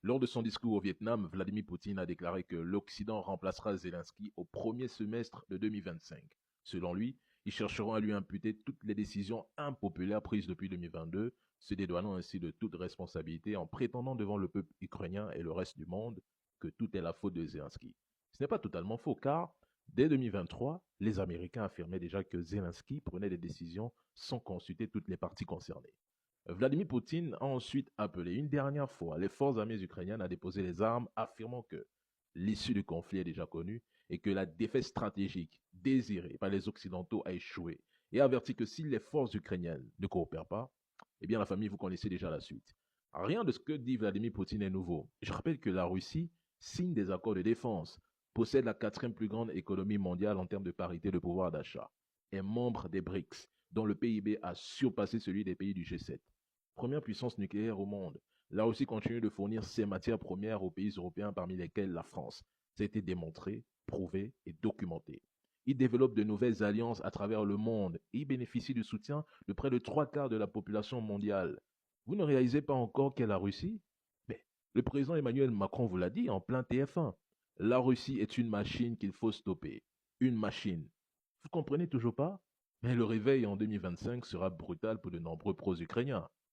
Lors de son discours au Vietnam, Vladimir Poutine a déclaré que l'Occident remplacera Zelensky au premier semestre de 2025. Selon lui, ils chercheront à lui imputer toutes les décisions impopulaires prises depuis 2022, se dédouanant ainsi de toute responsabilité en prétendant devant le peuple ukrainien et le reste du monde que tout est la faute de Zelensky. Ce n'est pas totalement faux car, dès 2023, les Américains affirmaient déjà que Zelensky prenait des décisions sans consulter toutes les parties concernées. Vladimir Poutine a ensuite appelé une dernière fois les forces armées ukrainiennes à déposer les armes, affirmant que l'issue du conflit est déjà connue et que la défaite stratégique désirée par les Occidentaux a échoué, et averti que si les forces ukrainiennes ne coopèrent pas, eh bien la famille, vous connaissez déjà la suite. Rien de ce que dit Vladimir Poutine est nouveau. Je rappelle que la Russie signe des accords de défense, possède la quatrième plus grande économie mondiale en termes de parité de pouvoir d'achat, est membre des BRICS, dont le PIB a surpassé celui des pays du G7, première puissance nucléaire au monde. La Russie continue de fournir ses matières premières aux pays européens, parmi lesquels la France. Ça a été démontré, prouvé et documenté. Il développe de nouvelles alliances à travers le monde et il bénéficie du soutien de près de trois quarts de la population mondiale. Vous ne réalisez pas encore qu'est la Russie? Mais le président Emmanuel Macron vous l'a dit en plein TF1. La Russie est une machine qu'il faut stopper. Une machine. Vous comprenez toujours pas? Mais le réveil en 2025 sera brutal pour de nombreux pros-ukrainiens.